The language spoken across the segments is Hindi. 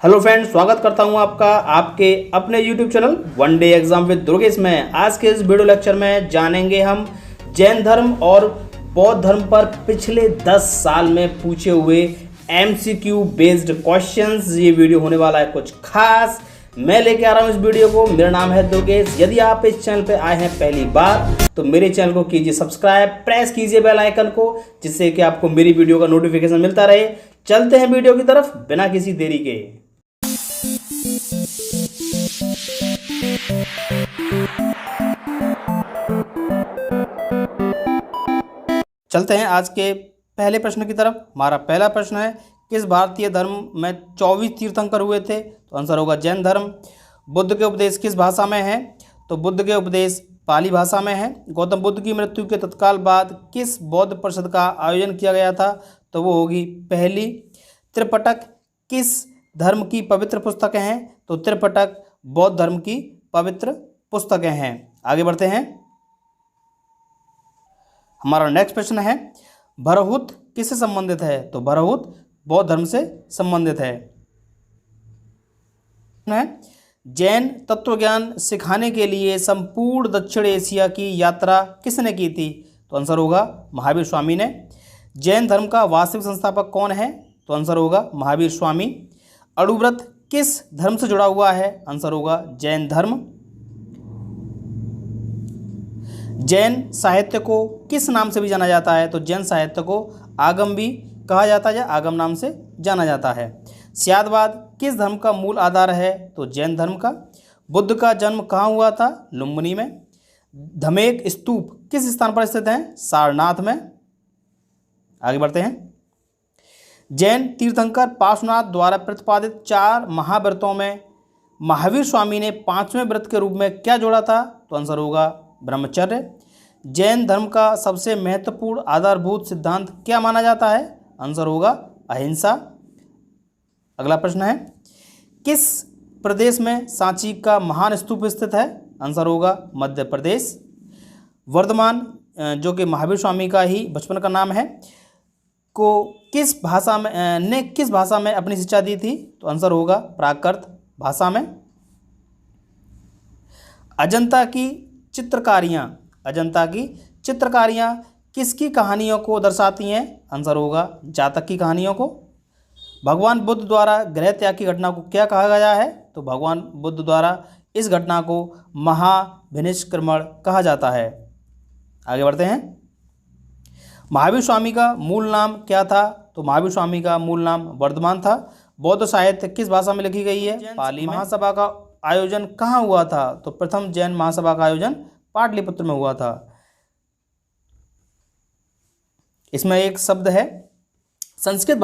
हेलो फ्रेंड्स, स्वागत करता हूं आपका आपके अपने YouTube channel one day exam with Durgesh में। आज के इस वीडियो लेक्चर में जानेंगे हम जैन धर्म और बौद्ध धर्म पर पिछले 10 साल में पूछे हुए एमसीक्यू बेस्ड क्वेश्चंस। ये वीडियो होने वाला है कुछ खास। मैं लेके आ रहा हूं इस वीडियो को। मेरा नाम है दुर्गेश। यदि आप इस चैनल पे आए हैं पहली बार तो मेरे चैनल को कीजिए सब्सक्राइब, प्रेस कीजिए बेल आइकन को, जिससे कि आपको मेरी वीडियो का नोटिफिकेशन मिलता रहे। चलते हैं वीडियो की तरफ बिना किसी देरी के। चलते हैं आज के पहले प्रश्न की तरफ। हमारा पहला प्रश्न है, किस भारतीय धर्म में 24 तीर्थंकर हुए थे? तो आंसर होगा जैन धर्म। बुद्ध के उपदेश किस भाषा में है? तो बुद्ध के उपदेश पाली भाषा में है। गौतम बुद्ध की मृत्यु के तत्काल बाद किस बौद्ध परिषद का आयोजन किया गया था? तो वो होगी पहली। त्रिपिटक किस धर्म की पवित्र पुस्तकें हैं? तो त्रिपिटक बौद्ध धर्म की पवित्र पुस्तकें हैं। आगे बढ़ते हैं। हमारा नेक्स्ट प्रश्न है, भरहुत किससे संबंधित है? तो भरहुत बौद्ध धर्म से संबंधित है। जैन तत्वज्ञान सिखाने के लिए संपूर्ण दक्षिण एशिया की यात्रा किसने की थी? तो आंसर होगा महावीर स्वामी ने। जैन धर्म का वास्तविक संस्थापक कौन है? तो आंसर होगा महावीर स्वामी। अणुव्रत किस धर्म से जुड़ा हुआ है? आंसर होगा जैन धर्म। जैन साहित्य को किस नाम से भी जाना जाता है? तो जैन साहित्य को आगम भी कहा जाता है या आगम नाम से जाना जाता है। स्यादवाद किस धर्म का मूल आधार है? तो जैन धर्म का। बुद्ध का जन्म कहाँ हुआ था? लुम्बिनी में। धमेक स्तूप किस स्थान पर स्थित है? सारनाथ में। आगे बढ़ते हैं। जैन तीर्थंकर पार्श्वनाथ द्वारा प्रतिपादित 4 महाव्रतों में महावीर स्वामी ने 5वें व्रत के रूप में क्या जोड़ा था? तो आंसर होगा ब्रह्मचर्य। जैन धर्म का सबसे महत्वपूर्ण आधारभूत सिद्धांत क्या माना जाता है? आंसर होगा अहिंसा। अगला प्रश्न है, किस प्रदेश में सांची का महान स्तूप स्थित है? आंसर होगा मध्य प्रदेश। वर्धमान जो कि महावीर स्वामी का ही बचपन का नाम है, को किस भाषा में अपनी शिक्षा दी थी? तो आंसर होगा प्राकृत भाषा में। अजंता की चित्रकारियाँ किसकी कहानियों को दर्शाती हैं? आंसर होगा जातक की कहानियों को। भगवान बुद्ध द्वारा गृह त्याग की घटना को क्या कहा गया है? तो भगवान बुद्ध द्वारा इस घटना को महाभिनिष्क्रमण कहा जाता है। आगे बढ़ते हैं। महावीर स्वामी का मूल नाम क्या था? तो महावीर स्वामी का मूल नाम वर्धमान था। बौद्ध साहित्य किस भाषा में लिखी गई है? पाली में। महासभा का आयोजन कहाँ हुआ था? तो प्रथम जैन महासभा का आयोजन पाटलिपुत्र में हुआ था। इसमें एक शब्द है, संस्कृत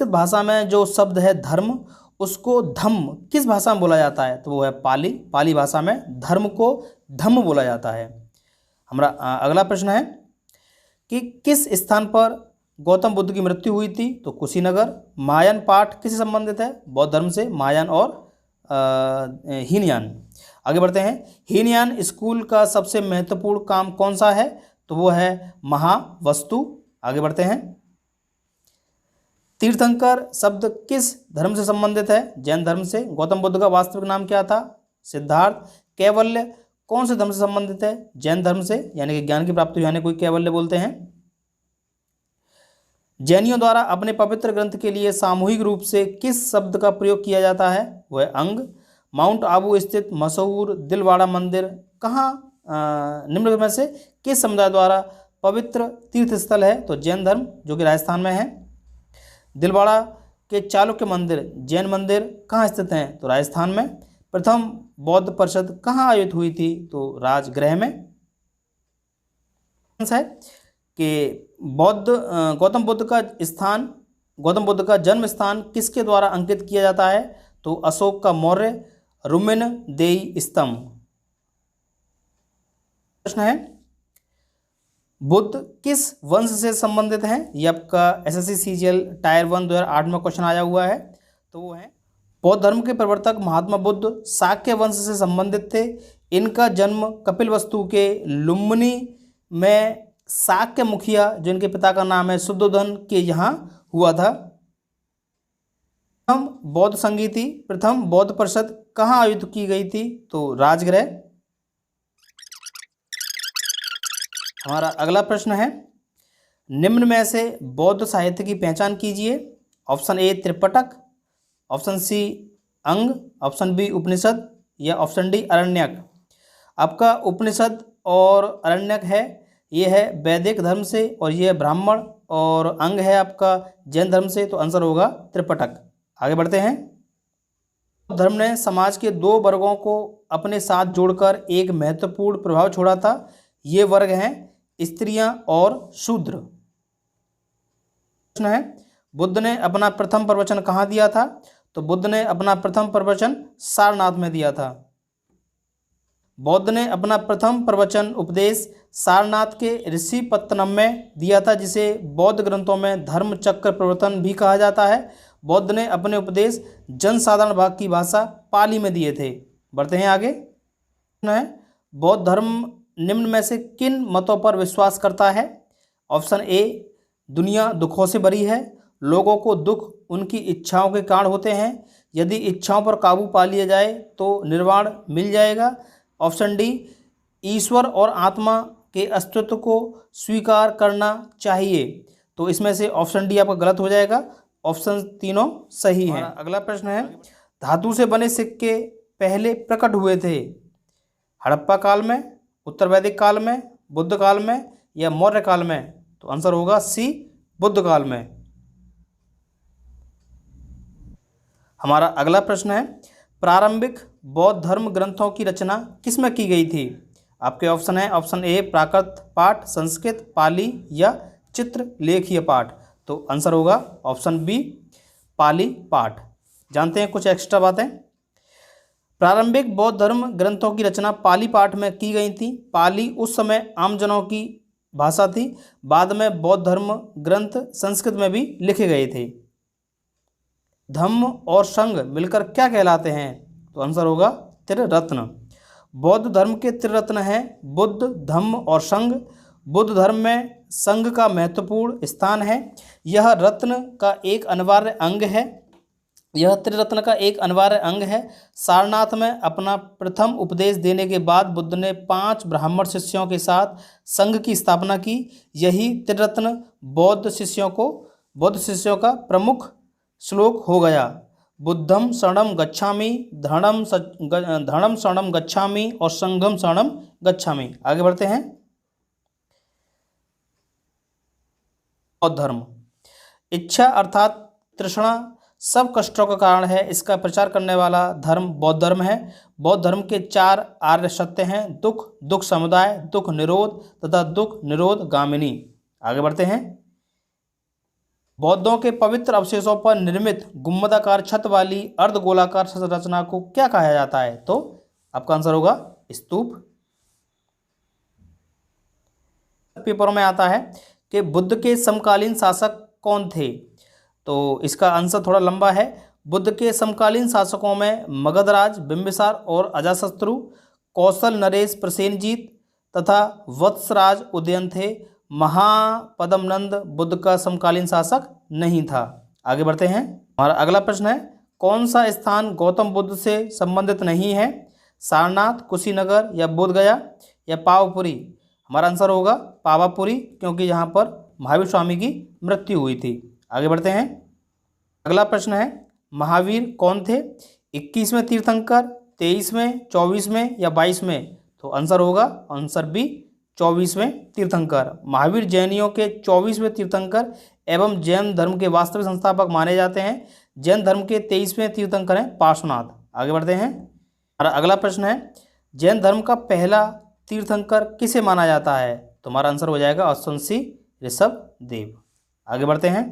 भाषा में जो शब्द है धर्म, उसको धम्म किस भाषा में बोला जाता है? तो वो है पाली भाषा में धर्म को धम्म बोला जाता है। हमारा अगला प्रश्न है कि किस स्थान पर गौतम बुद्ध की मृत्यु हुई थी? तो कुशीनगर। महायान पाठ किससे संबंधित है? बौद्ध धर्म से। महायान और हीनयान। आगे बढ़ते हैं। हीनयान स्कूल का सबसे महत्वपूर्ण काम कौन सा है? तो वो है महावस्तु। आगे बढ़ते हैं। तीर्थंकर शब्द किस धर्म से संबंधित है? जैन धर्म से। गौतम बुद्ध का वास्तविक नाम क्या था? सिद्धार्थ। कैवल्य कौन से धर्म से संबंधित है? जैन धर्म से, यानी कि ज्ञान की प्राप्ति यानी कोई कैवल्य बोलते हैं। जैनियों द्वारा अपने पवित्र ग्रंथ के लिए सामूहिक रूप से किस शब्द का प्रयोग किया जाता है? वह अंग। माउंट आबू स्थित मशहूर दिलवाड़ा मंदिर कहाँ निम्न में से किस समुदाय द्वारा पवित्र तीर्थ स्थल है? तो जैन धर्म, जो कि राजस्थान में है। दिलवाड़ा के चालुक्य मंदिर, जैन मंदिर कहाँ स्थित हैं? तो राजस्थान में। प्रथम बौद्ध परिषद कहाँ आयोजित हुई थी? तो राजगृह में। है कि गौतम बुद्ध का जन्म स्थान किसके द्वारा अंकित किया जाता है? तो अशोक का मौर्य रुमिन देई स्तंभ। प्रश्न है, बुद्ध किस वंश से संबंधित हैं? ये आपका एसएससी सीजीएल टायर 1 2008 में क्वेश्चन आया हुआ है। तो वो है, बौद्ध धर्म के प्रवर्तक महात्मा बुद्ध शाक्य वंश से संबंधित थे। इनका जन्म कपिलवस्तु के लुम्बिनी में शाक्य मुखिया, जो इनके पिता का नाम है शुद्धोधन, के यहाँ हुआ था। प्रथम बौद्ध संगीति, प्रथम बौद्ध परिषद कहाँ आयोजित की गई थी? तो राजगृह। हमारा अगला प्रश्न है, निम्न में से बौद्ध साहित्य की पहचान कीजिए। Option A Tripitaka, option C Anga, option B उपनिषद या ऑप्शन डी अरण्यक। आपका उपनिषद और अरण्यक है, ये है वैदिक धर्म से और ये है ब्राह्मण, और अंग है आपका जैन धर्म से, तो आंसर होगा त्रिपिटक। आगे बढ़ते हैं। धर्म ने समाज के दो वर्गों को अपने साथ जोड़कर एक महत्वपूर्ण प्रभाव छोड़ा था। ये वर्ग हैं स्त्रियां और शूद्र। प्रश्न है, बुद्ध ने अपना प्रथम प्रवचन कहाँ दिया था? तो बुद्ध ने अपना प्रथम प्रवचन सारनाथ में दिया था। बौद्ध ने अपना प्रथम प्रवचन उपदेश सारनाथ के ऋषिपत्तनम में दिया था, जिसे बौद्ध ग्रंथों में धर्म चक्र प्रवर्तन भी कहा जाता है। बौद्ध ने अपने उपदेश जनसाधारण भाग की भाषा पाली में दिए थे। बढ़ते हैं आगे। बौद्ध धर्म निम्न में से किन मतों पर विश्वास करता है? ऑप्शन ए, दुनिया दुखों से भरी है, लोगों को दुख उनकी इच्छाओं के कारण होते हैं, यदि इच्छाओं पर काबू पा लिया जाए तो निर्वाण मिल जाएगा। ऑप्शन डी, ईश्वर और आत्मा के अस्तित्व को स्वीकार करना चाहिए। तो इसमें से ऑप्शन डी आपका गलत हो जाएगा, ऑप्शन तीनों सही हैं। अगला प्रश्न है, धातु से बने सिक्के पहले प्रकट हुए थे हड़प्पा काल में, उत्तर वैदिक काल में, बुद्ध काल में या मौर्य काल में? तो आंसर होगा सी, बुद्ध काल में। हमारा अगला प्रश्न है, प्रारंभिक बौद्ध धर्म ग्रंथों की रचना किसमें की गई थी? आपके ऑप्शन है, ऑप्शन ए प्राकृत पाठ, संस्कृत, पाली या चित्रलेखीय पाठ। तो आंसर होगा ऑप्शन बी, पाली पाठ। जानते हैं कुछ एक्स्ट्रा बातें। प्रारंभिक बौद्ध धर्म ग्रंथों की रचना पाली पाठ में की गई थी। पाली उस समय आमजनों की भाषा थी। बाद में बौद्ध धर्म ग्रंथ संस्कृत में भी लिखे गए थे। धम्म और संघ मिलकर क्या कहलाते हैं? तो आंसर होगा त्रिरत्न। बौद्ध धर्म के त्रिरत्न हैं बुद्ध, धम्म और संघ। बुद्ध धर्म में संघ का महत्वपूर्ण स्थान है। यह रत्न का एक अनिवार्य अंग है। यह त्रिरत्न का एक अनिवार्य अंग है। सारनाथ में अपना प्रथम उपदेश देने के बाद बुद्ध ने 5 ब्राह्मण शिष्यों के साथ संघ की स्थापना की। यही त्रिरत्न बौद्ध शिष्यों का प्रमुख श्लोक हो गया। बुद्धम शरणम गच्छामि, धर्मम शरणम गच्छामि और संघम शरणम गच्छामि। आगे बढ़ते हैं। बौद्ध धर्म, इच्छा अर्थात तृष्णा सब कष्टों का कारण है, इसका प्रचार करने वाला धर्म बौद्ध धर्म है। बौद्ध धर्म के 4 आर्य सत्य हैं, दुख, दुख समुदाय, दुख निरोध तथा दुख निरोध गामिनी। आगे बढ़ते हैं। बौद्धों के पवित्र अवशेषों पर निर्मित गुंबदाकार छत वाली अर्धगोलाकार संरचना को क्या कहा जाता है? तो आपका आंसर होगा स्तूप। पेपरों में आता है कि बुद्ध के समकालीन शासक कौन थे? तो इसका आंसर थोड़ा लंबा है। बुद्ध के समकालीन शासकों में मगधराज बिंबिसार और अजातशत्रु, कौशल नरेश प्रसेनजीत तथा वत्सराज उदयन थे। महापद्मनंद बुद्ध का समकालीन शासक नहीं था। आगे बढ़ते हैं। हमारा अगला प्रश्न है, कौन सा स्थान गौतम बुद्ध से संबंधित नहीं है? सारनाथ, कुशीनगर या बोधगया या पावापुरी? हमारा आंसर होगा पावापुरी, क्योंकि यहाँ पर महावीर स्वामी की मृत्यु हुई थी। आगे बढ़ते हैं। अगला प्रश्न है, महावीर कौन थे? 21वें तीर्थंकर, 23वें, 24वें या 22वें? तो आंसर होगा आंसर बी, 24वें तीर्थंकर। महावीर जैनियों के 24वें तीर्थंकर एवं जैन धर्म के वास्तविक संस्थापक माने जाते हैं। जैन धर्म के 23वें तीर्थंकर हैं पार्श्वनाथ। आगे बढ़ते हैं। हमारा अगला प्रश्न है, जैन धर्म का पहला तीर्थंकर किसे माना जाता है? तो हमारा आंसर हो जाएगा ऑप्शन सी, ऋषभदेव। आगे बढ़ते हैं।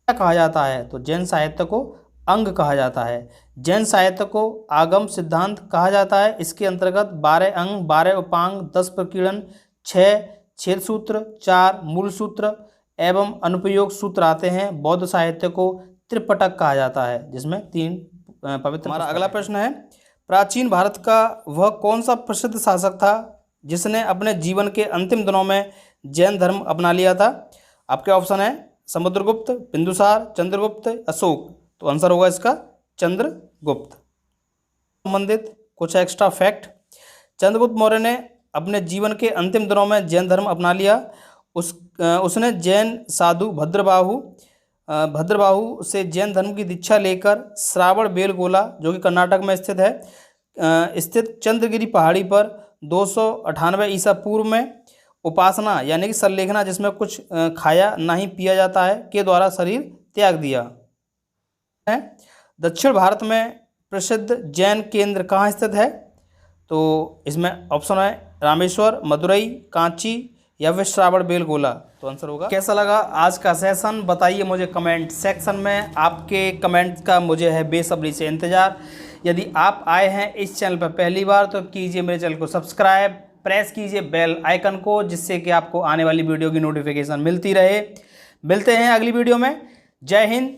क्या कहा जाता है? तो जैन साहित्य को अंग कहा जाता है। जैन साहित्य को आगम सिद्धांत कहा जाता है। इसके अंतर्गत 12 अंग, 12 उपांग, 10 प्रकीर्णन, 6 छेद सूत्र, 4 मूल सूत्र एवं अनुपयोग सूत्र आते हैं। बौद्ध साहित्य को त्रिपिटक कहा जाता है, जिसमें 3 पवित्र। हमारा अगला प्रश्न है, प्राचीन भारत का वह कौन सा प्रसिद्ध शासक था जिसने अपने जीवन के अंतिम दिनों में जैन धर्म अपना लिया था? आपके ऑप्शन है समुद्रगुप्त, बिंदुसार, चंद्रगुप्त, अशोक। तो आंसर होगा इसका चंद्रगुप्त। संबंधित कुछ एक्स्ट्रा फैक्ट। चंद्रगुप्त मौर्य ने अपने जीवन के अंतिम दिनों में जैन धर्म अपना लिया। उसने जैन साधु भद्रबाहु से जैन धर्म की दीक्षा लेकर श्रावण बेलगोला, जो कि कर्नाटक में स्थित है, स्थित चंद्रगिरी पहाड़ी पर 298 ईसा पूर्व में उपासना यानी कि संलेखना, जिसमें कुछ खाया नहीं पिया जाता है, के द्वारा शरीर त्याग दिया है। दक्षिण भारत में प्रसिद्ध जैन केंद्र कहाँ स्थित है? तो इसमें ऑप्शन है रामेश्वर, मदुरई, कांची या फिर श्रावण बेलगोला। तो आंसर होगा। कैसा लगा आज का सेशन बताइए मुझे कमेंट सेक्शन में। आपके कमेंट का मुझे है बेसब्री से इंतज़ार। यदि आप आए हैं इस चैनल पर पहली बार तो कीजिए मेरे चैनल को सब्सक्राइब, प्रेस कीजिए बेल आइकन को, जिससे कि आपको आने वाली वीडियो की नोटिफिकेशन मिलती रहे। मिलते हैं अगली वीडियो में। जय हिंद।